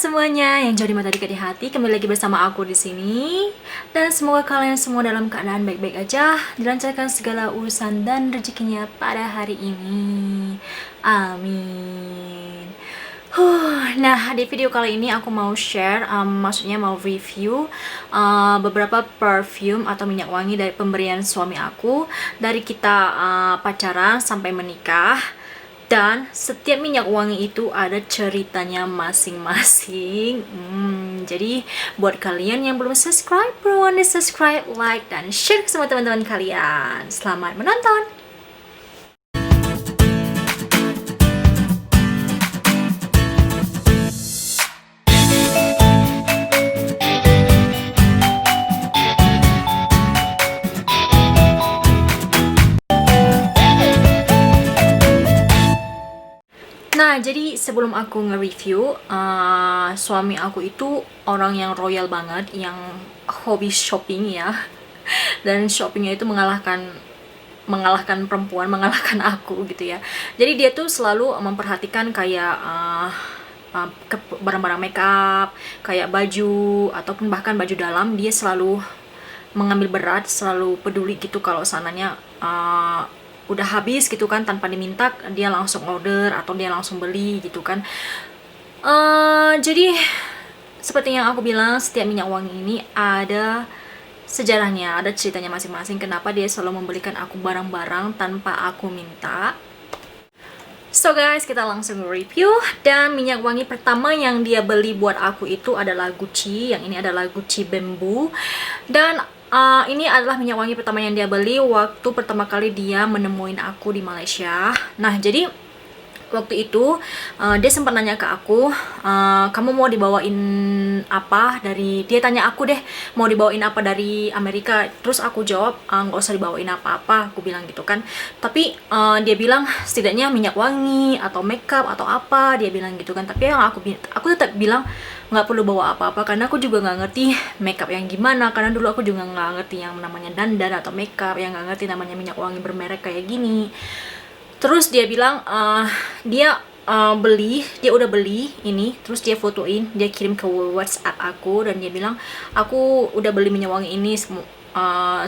semuanya yang jauh di mata dekat di hati, kembali lagi bersama aku di sini. Dan semoga kalian semua dalam keadaan baik-baik aja, dilancarkan segala urusan dan rezekinya pada hari ini. Amin. Nah, di video kali ini aku mau share, maksudnya mau review beberapa perfume atau minyak wangi dari pemberian suami aku dari kita pacaran sampai menikah. Dan setiap minyak wangi itu ada ceritanya masing-masing. Jadi buat kalian yang belum subscribe, buruan di subscribe, like, dan share sama teman-teman kalian. Selamat menonton! Nah, jadi sebelum aku nge-review, suami aku itu orang yang royal banget, yang hobi shopping ya. Dan shoppingnya itu mengalahkan perempuan, mengalahkan aku gitu ya. Jadi dia tuh selalu memperhatikan kayak barang-barang makeup, kayak baju, ataupun bahkan baju dalam. Dia selalu mengambil berat, selalu peduli gitu kalau sananya udah habis gitu kan, tanpa diminta dia langsung order atau dia langsung beli gitu kan. Jadi seperti yang aku bilang, setiap minyak wangi ini ada sejarahnya, ada ceritanya masing-masing kenapa dia selalu membelikan aku barang-barang tanpa aku minta. So guys, kita langsung review. Dan minyak wangi pertama yang dia beli buat aku itu adalah Gucci. Yang ini adalah Gucci Bamboo. Dan ini adalah minyak wangi pertama yang dia beli waktu pertama kali dia menemuin aku di Malaysia. Nah, jadi waktu itu dia sempat nanya ke aku, kamu mau dibawain apa dari, dia tanya aku deh, mau dibawain apa dari Amerika. Terus aku jawab, nggak usah dibawain apa-apa, aku bilang gitu kan. Tapi dia bilang setidaknya minyak wangi atau makeup atau apa, dia bilang gitu kan. Tapi yang aku tetap bilang nggak perlu bawa apa-apa, karena aku juga nggak ngerti makeup yang gimana, karena dulu aku juga nggak ngerti yang namanya dandan atau makeup, yang nggak ngerti namanya minyak wangi bermerek kayak gini. Terus dia bilang dia udah beli ini, terus dia fotoin, dia kirim ke WhatsApp aku, dan dia bilang aku udah beli minyak wangi ini,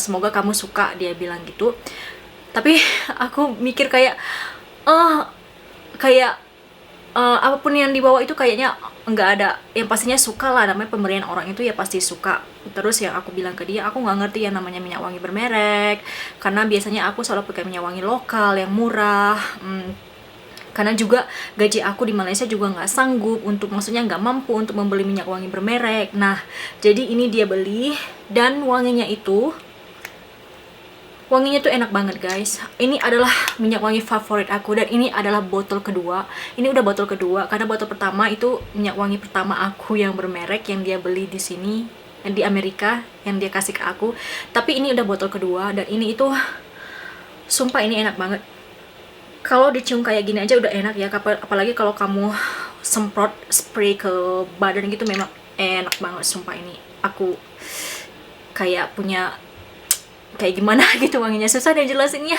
semoga kamu suka, dia bilang gitu. Tapi aku mikir kayak apapun yang dibawa itu kayaknya nggak ada, yang pastinya suka lah, namanya pemberian orang itu ya pasti suka. Terus yang aku bilang ke dia, aku nggak ngerti yang namanya minyak wangi bermerek, karena biasanya aku selalu pakai minyak wangi lokal yang murah. Karena juga gaji aku di Malaysia juga nggak sanggup untuk, maksudnya nggak mampu untuk membeli minyak wangi bermerek. Nah, jadi ini dia beli, dan wanginya tuh enak banget guys. Ini adalah minyak wangi favorit aku, dan ini adalah botol kedua. Ini udah botol kedua, karena botol pertama itu minyak wangi pertama aku yang bermerek, yang dia beli di sini, di Amerika, yang dia kasih ke aku. Tapi ini udah botol kedua, dan ini itu sumpah ini enak banget. Kalau dicium kayak gini aja udah enak ya, apalagi kalau kamu semprot spray ke badan gitu, memang enak banget sumpah. Ini aku kayak punya, kayak gimana gitu wanginya, susah deh jelasinnya.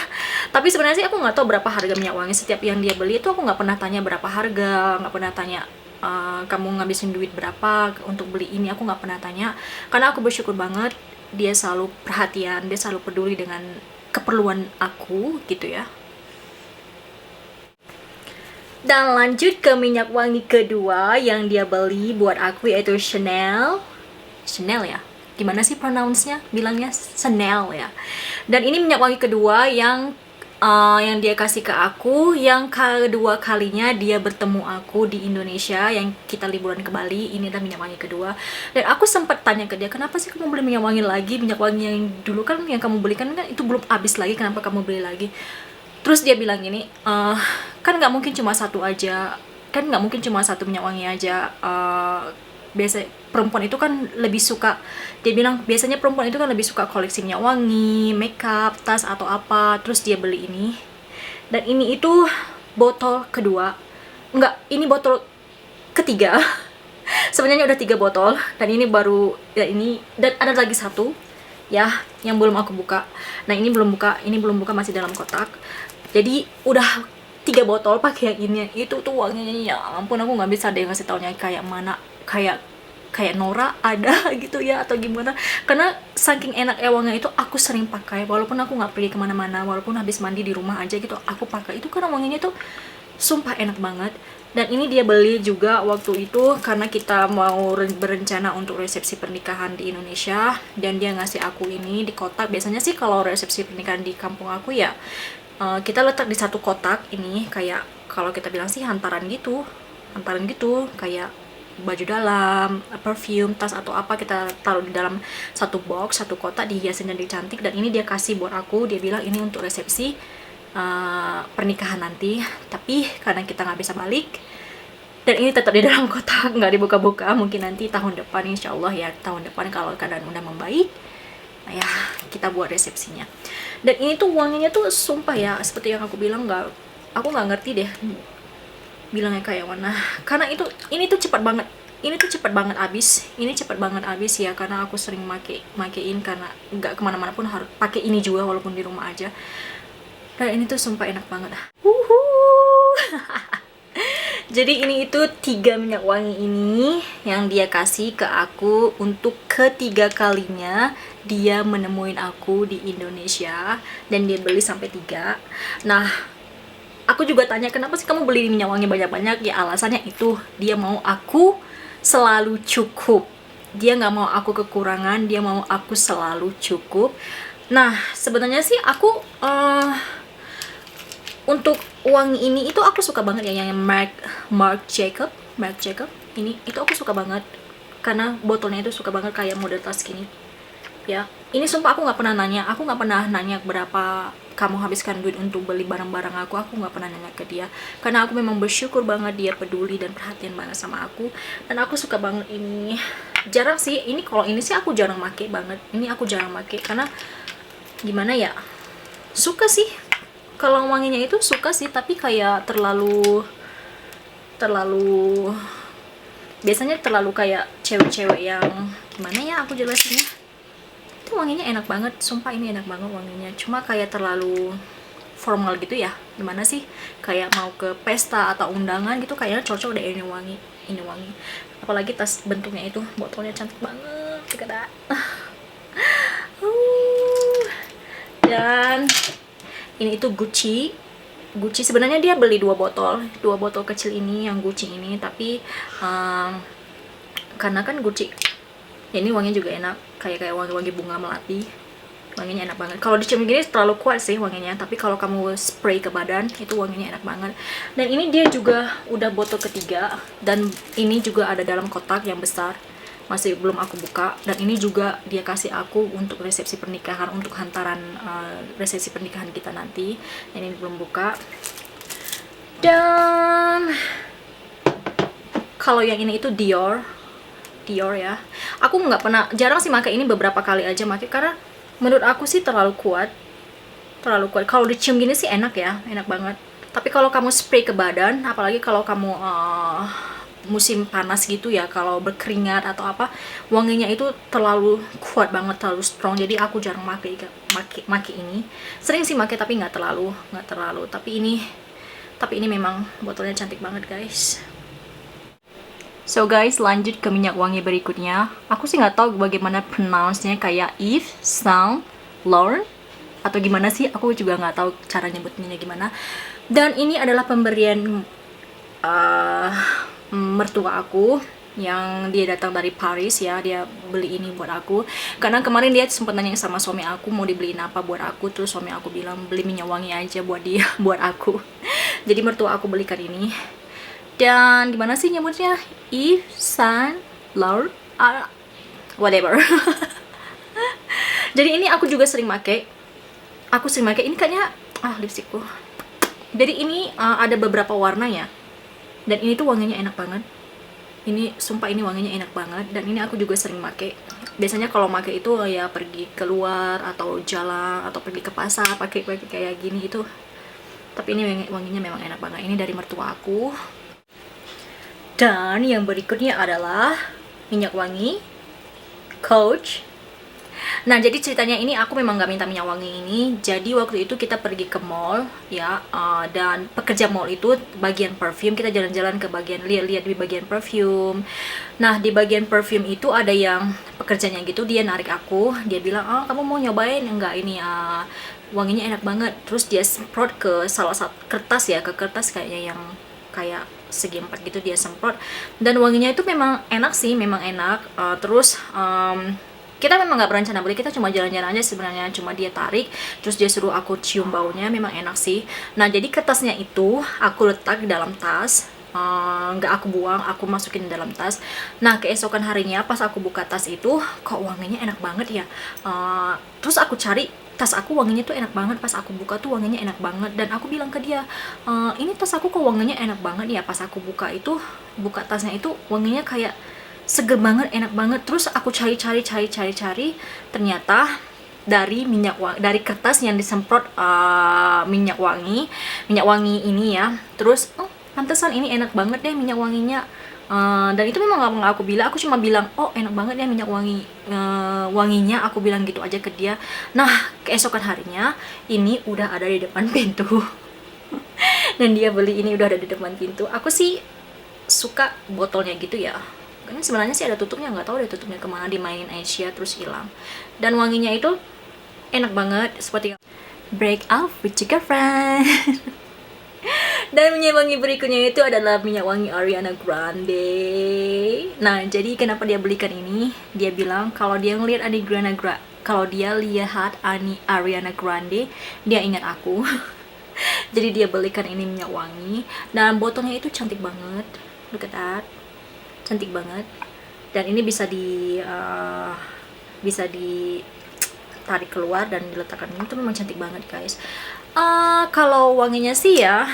Tapi sebenarnya sih aku nggak tahu berapa harga minyak wangi setiap yang dia beli itu. Aku nggak pernah tanya berapa harga, nggak pernah tanya kamu ngabisin duit berapa untuk beli ini, aku nggak pernah tanya. Karena aku bersyukur banget dia selalu perhatian, dia selalu peduli dengan keperluan aku gitu ya. Dan lanjut ke minyak wangi kedua yang dia beli buat aku, yaitu Chanel ya, gimana sih pronounce-nya, bilangnya Chanel ya. Dan ini minyak wangi kedua yang dia kasih ke aku, yang kedua kalinya dia bertemu aku di Indonesia, yang kita liburan ke Bali. Ini adalah minyak wangi kedua. Dan aku sempat tanya ke dia, kenapa sih kamu beli minyak wangi lagi? Minyak wangi yang dulu kan yang kamu belikan kan itu belum habis lagi, kenapa kamu beli lagi? Terus dia bilang gini, kan nggak mungkin cuma satu aja, kan nggak mungkin cuma satu minyak wangi aja. Biasa perempuan itu kan lebih suka, dia bilang biasanya perempuan itu kan lebih suka koleksi minyak wangi, makeup, tas atau apa. Terus dia beli ini, dan ini itu botol kedua, enggak, ini botol ketiga. Sebenarnya udah 3 botol, dan ini baru ya ini, dan ada lagi satu ya yang belum aku buka. Nah, ini belum buka, masih dalam kotak. Jadi udah 3 botol pakai yang ini. Itu tuh wanginya ya ampun, aku nggak bisa deh ngasih taunya kayak mana. kayak Nora ada gitu ya atau gimana, karena saking enak wanginya itu aku sering pakai walaupun aku nggak pergi kemana-mana, walaupun habis mandi di rumah aja gitu aku pakai itu karena wanginya tuh sumpah enak banget. Dan ini dia beli juga waktu itu karena kita mau berencana untuk resepsi pernikahan di Indonesia, dan dia ngasih aku ini di kotak. Biasanya sih kalau resepsi pernikahan di kampung aku ya kita letak di satu kotak ini, kayak kalau kita bilang sih hantaran gitu, kayak baju dalam, perfume, tas atau apa kita taruh di dalam satu box, satu kotak, dihiasin dan cantik. Dan ini dia kasih buat aku, dia bilang ini untuk resepsi pernikahan nanti, tapi karena kita nggak bisa balik dan ini tetap di dalam kotak, nggak dibuka-buka. Mungkin nanti tahun depan, insya Allah ya, tahun depan kalau keadaan udah membaik, nah ya kita buat resepsinya. Dan ini tuh wanginya tuh sumpah ya, seperti yang aku bilang, aku nggak ngerti deh bilangnya kayak mana, karena ini tuh cepat banget, ini cepat banget habis ya, karena aku sering makein karena nggak kemana-mana pun harus pakai ini juga walaupun di rumah aja. Dan ini tuh sumpah enak banget. Jadi ini itu 3 minyak wangi ini yang dia kasih ke aku untuk ketiga kalinya dia menemuin aku di Indonesia, dan dia beli sampai 3. Nah, aku juga tanya kenapa sih kamu beli minyak wangi banyak-banyak? Ya alasannya itu, dia mau aku selalu cukup, dia nggak mau aku kekurangan, dia mau aku selalu cukup. Nah sebenarnya sih aku untuk wangi ini itu aku suka banget ya, yang Marc Jacob ini, itu aku suka banget karena botolnya itu suka banget kayak model tas gini ya. Ini sumpah aku nggak pernah nanya berapa kamu habiskan duit untuk beli barang-barang aku nggak pernah nanya ke dia, karena aku memang bersyukur banget dia peduli dan perhatian banget sama aku, dan aku suka banget ini. Jarang sih ini, kalau ini sih aku jarang make banget, ini aku jarang make karena gimana ya, suka sih kalau wanginya itu, suka sih, tapi kayak terlalu biasanya terlalu kayak cewek-cewek yang gimana ya aku jelasinnya, itu wanginya enak banget, sumpah ini enak banget wanginya, cuma kayak terlalu formal gitu ya, gimana sih, kayak mau ke pesta atau undangan gitu kayaknya cocok deh ini wangi. Apalagi tas bentuknya itu, botolnya cantik banget kita. Dan ini itu Gucci sebenarnya dia beli 2 botol kecil ini yang Gucci ini, tapi karena kan Gucci ya, ini wanginya juga enak, kayak wangi bunga melati, wanginya enak banget. Kalau dicium gini terlalu kuat sih wanginya, tapi kalau kamu spray ke badan itu wanginya enak banget. Dan ini dia juga udah botol ketiga, dan ini juga ada dalam kotak yang besar, masih belum aku buka. Dan ini juga dia kasih aku untuk resepsi pernikahan, untuk hantaran resepsi pernikahan kita nanti. Ini belum buka. Dan kalau yang ini itu Dior ya, aku nggak pernah, jarang sih pakai ini, beberapa kali aja pakai karena menurut aku sih terlalu kuat. Kalau dicium gini sih enak ya, enak banget, tapi kalau kamu spray ke badan, apalagi kalau kamu musim panas gitu ya, kalau berkeringat atau apa, wanginya itu terlalu kuat banget, terlalu strong. Jadi aku jarang make ini. Sering sih make tapi nggak terlalu. Tapi ini memang botolnya cantik banget guys. So guys, lanjut ke minyak wangi berikutnya. Aku sih nggak tahu bagaimana pronounce-nya, kayak Yves Saint Laurent atau gimana sih, aku juga nggak tahu cara nyebutnya gimana. Dan ini adalah pemberian mertua aku yang dia datang dari Paris ya, dia beli ini buat aku karena kemarin dia sempat nanya sama suami aku mau dibeliin apa buat aku, terus suami aku bilang beli minyak wangi aja buat dia, buat aku. Jadi mertua aku belikan ini. Dan gimana sih nyebutnya, Yves Saint Laurent whatever. Jadi ini aku juga sering make, ini kayaknya lipstikku. Jadi ini ada beberapa warna ya, dan ini tuh wanginya enak banget. Ini sumpah ini wanginya enak banget, dan ini aku juga sering make. Biasanya kalau make itu ya pergi keluar atau jalan atau pergi ke pasar pakai kayak gini itu. Tapi ini wanginya memang enak banget. Ini dari mertua aku. Dan yang berikutnya adalah minyak wangi Coach. Nah, jadi ceritanya ini aku memang nggak minta minyak wangi ini. Jadi waktu itu kita pergi ke mall ya, dan pekerja mall itu bagian perfume, kita jalan-jalan ke bagian lihat-lihat di bagian perfume. Nah, di bagian perfume itu ada yang pekerjanya gitu, dia narik aku, dia bilang, "Oh, kamu mau nyobain enggak ini, wanginya enak banget." Terus dia semprot ke salah satu kertas ya, ke kertas kayaknya yang kayak segi empat gitu, dia semprot dan wanginya itu memang enak sih, memang enak. Terus kita memang nggak berencana beli, kita cuma jalan-jalan aja sebenarnya, cuma dia tarik terus dia suruh aku cium baunya, memang enak sih. Nah, jadi kertasnya itu aku letak di dalam tas, nggak aku buang, aku masukin di dalam tas. Nah, keesokan harinya pas aku buka tas itu, kok wanginya enak banget ya. Terus aku cari tas aku, wanginya tuh enak banget, pas aku buka tuh wanginya enak banget, dan aku bilang ke dia, ini tas aku kok wanginya enak banget ya. Pas aku buka itu, buka tasnya itu wanginya kayak seger banget, enak banget. Terus aku cari, ternyata dari minyak wangi, dari kertas yang disemprot minyak wangi ini ya. Terus oh, pantesan ini enak banget deh minyak wanginya. Dan itu memang nggak aku bilang, aku cuma bilang, oh enak banget ya minyak wanginya, aku bilang gitu aja ke dia. Nah, keesokan harinya ini udah ada di depan pintu. Dan dia beli ini udah ada di depan pintu. Aku sih suka botolnya gitu ya, karena sebenarnya sih ada tutupnya, nggak tahu deh tutupnya kemana, dimainin Asia terus hilang. Dan wanginya itu enak banget, seperti break up with your girlfriend. Dan minyak wangi berikutnya itu adalah minyak wangi Ariana Grande. Nah, jadi kenapa dia belikan ini? Dia bilang kalau dia ngelihat kalau dia lihat Ariana Grande, dia ingat aku. Jadi dia belikan ini minyak wangi, dan botolnya itu cantik banget. Look at that, cantik banget. Dan ini bisa ditarik keluar dan diletakkan. Itu memang cantik banget guys. Kalau wanginya sih ya,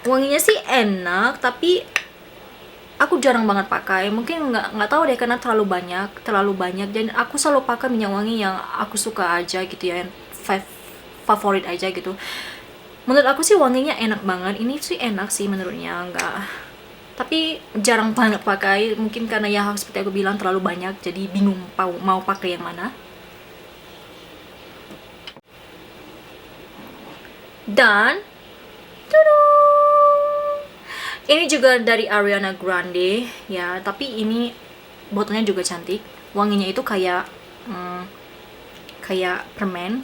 wanginya sih enak, tapi aku jarang banget pakai. Mungkin nggak tahu deh, karena terlalu banyak, dan aku selalu pakai minyak wangi yang aku suka aja gitu ya, yang favorit aja gitu. Menurut aku sih wanginya enak banget. Ini sih enak sih menurutnya, enggak, tapi jarang banget pakai. Mungkin karena ya seperti aku bilang terlalu banyak, jadi bingung mau pakai yang mana. Dan ini juga dari Ariana Grande ya, tapi ini botolnya juga cantik. Wanginya itu kayak permen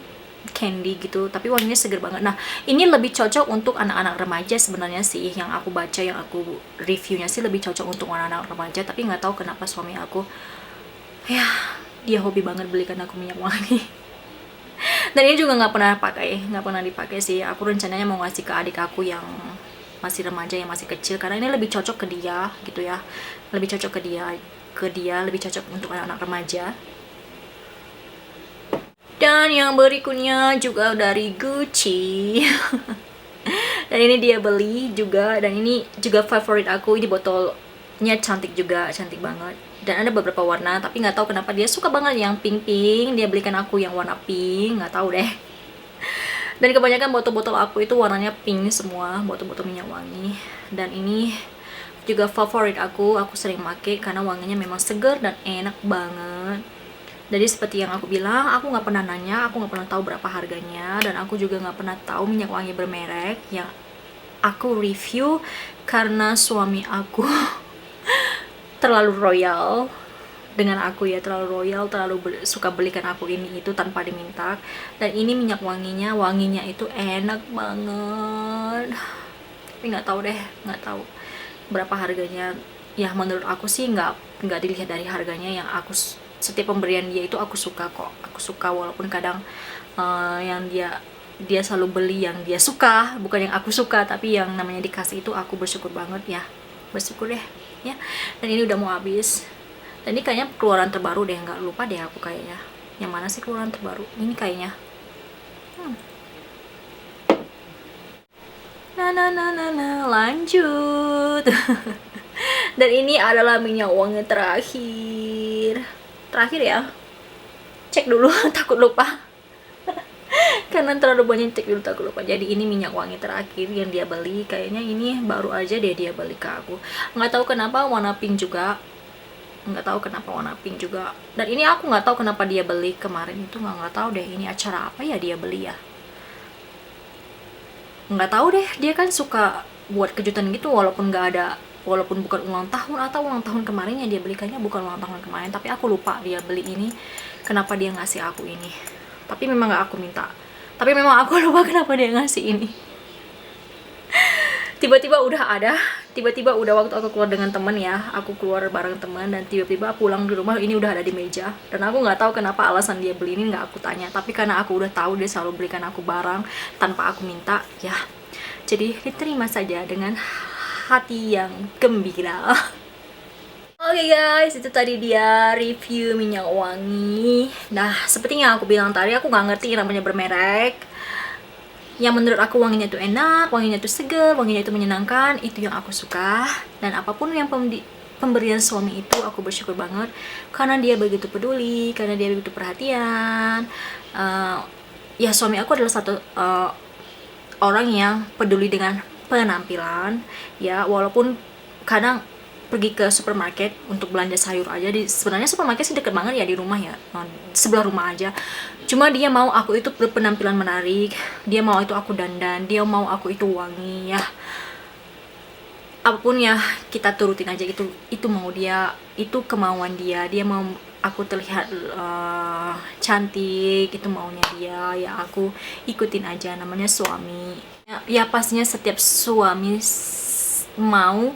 candy gitu, tapi wanginya seger banget. Nah, ini lebih cocok untuk anak-anak remaja sebenarnya sih, yang aku baca, yang aku reviewnya sih lebih cocok untuk anak-anak remaja. Tapi nggak tahu kenapa suami aku ya, dia hobi banget belikan aku minyak wangi. Dan ini juga nggak pernah dipakai sih. Aku rencananya mau ngasih ke adik aku yang masih remaja, yang masih kecil, karena ini lebih cocok ke dia gitu ya, lebih cocok ke dia, lebih cocok untuk anak-anak remaja. Dan yang berikutnya juga dari Gucci. Dan ini dia beli juga, dan ini juga favorit aku. Ini botolnya cantik juga, cantik banget. Dan ada beberapa warna, tapi nggak tahu kenapa dia suka banget yang pink. Dia belikan aku yang warna pink, nggak tahu deh. Dan kebanyakan botol-botol aku itu warnanya pink semua, botol-botol minyak wangi. Dan ini juga favorit aku sering pakai karena wanginya memang segar dan enak banget. Jadi seperti yang aku bilang, aku nggak pernah nanya, aku nggak pernah tahu berapa harganya, dan aku juga nggak pernah tahu minyak wangi bermerek yang aku review karena suami aku terlalu royal dengan aku ya, terlalu suka belikan aku ini itu tanpa diminta. Dan ini minyak wanginya itu enak banget. Tapi nggak tahu berapa harganya. Ya menurut aku sih nggak dilihat dari harganya, yang setiap pemberian dia itu aku suka kok. Aku suka, walaupun kadang yang dia selalu beli yang dia suka, bukan yang aku suka, tapi yang namanya dikasih itu aku bersyukur banget ya. Bersyukur deh ya. Dan ini udah mau habis. Dan ini kayaknya keluaran terbaru deh, nggak lupa deh aku kayaknya. Yang mana sih keluaran terbaru? Ini kayaknya. Nah, lanjut. Dan ini adalah minyak wangi terakhir ya, cek dulu takut lupa. Karena terlalu banyak, cek dulu takut lupa. Jadi ini minyak wangi terakhir yang dia beli, kayaknya ini baru aja dia beli ke aku. Nggak tahu kenapa warna pink juga. nggak tahu kenapa warna pink juga. Dan ini aku nggak tahu kenapa dia beli kemarin itu, nggak tahu deh ini acara apa ya dia beli ya, nggak tahu deh. Dia kan suka buat kejutan gitu walaupun nggak ada, walaupun bukan ulang tahun atau ulang tahun kemarinnya dia beli, kayaknya bukan ulang tahun kemarin, tapi aku lupa dia beli ini kenapa dia ngasih aku ini. Tapi memang nggak aku minta, tapi memang aku lupa kenapa dia ngasih ini. Tiba-tiba udah ada, tiba-tiba udah waktu aku keluar dengan temen ya, aku keluar bareng teman dan tiba-tiba pulang di rumah ini udah ada di meja. Dan aku nggak tahu kenapa alasan dia beli ini, nggak aku tanya, tapi karena aku udah tahu dia selalu belikan aku barang tanpa aku minta ya, jadi diterima saja dengan hati yang gembira. Oke guys, itu tadi dia review minyak wangi. Nah, seperti yang aku bilang tadi, aku nggak ngerti namanya bermerek. Yang menurut aku wanginya tuh enak, wanginya tuh seger, wanginya itu menyenangkan, itu yang aku suka. Dan apapun yang pemberian suami itu aku bersyukur banget karena dia begitu peduli, karena dia begitu perhatian. Ya suami aku adalah satu orang yang peduli dengan penampilan ya, walaupun kadang pergi ke supermarket untuk belanja sayur aja, sebenarnya supermarket sih deket banget ya di rumah ya, sebelah rumah aja, cuma dia mau aku itu berpenampilan menarik, dia mau itu aku dandan, dia mau aku itu wangi ya, apapun ya kita turutin aja, itu mau dia, itu kemauan dia, dia mau aku terlihat cantik, itu maunya dia ya, aku ikutin aja, namanya suami ya pastinya setiap suami mau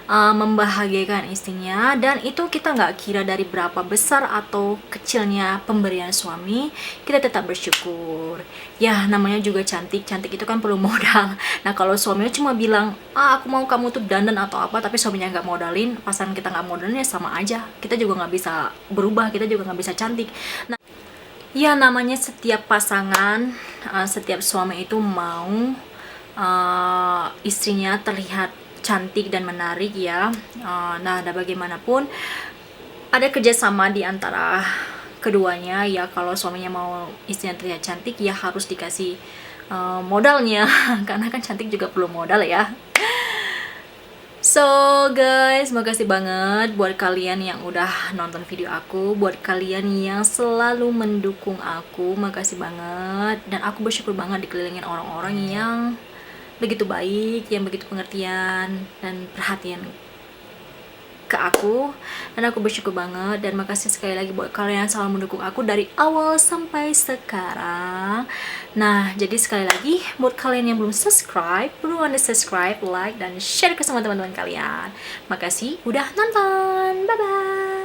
membahagiakan istrinya, dan itu kita nggak kira dari berapa besar atau kecilnya pemberian suami, kita tetap bersyukur ya, namanya juga cantik itu kan perlu modal. Nah kalau suaminya cuma bilang aku mau kamu tuh dandan atau apa, tapi suaminya nggak modalin, pasangan kita nggak modalin ya sama aja, kita juga nggak bisa berubah, kita juga nggak bisa cantik. Nah ya namanya setiap pasangan, setiap suami itu mau istrinya terlihat cantik dan menarik ya. Nah, ada bagaimanapun ada kerjasama di antara keduanya ya. Kalau suaminya mau istrinya terlihat cantik ya harus dikasih modalnya karena kan cantik juga perlu modal ya. So guys, makasih banget buat kalian yang udah nonton video aku, buat kalian yang selalu mendukung aku, makasih banget. Dan aku bersyukur banget dikelilingin orang-orang yang begitu baik, yang begitu pengertian dan perhatian ke aku, dan aku bersyukur banget. Dan makasih sekali lagi buat kalian yang selalu mendukung aku dari awal sampai sekarang. Nah jadi sekali lagi buat kalian yang belum subscribe, buruan di subscribe, like, dan share ke semua teman-teman kalian. Makasih udah nonton, bye bye.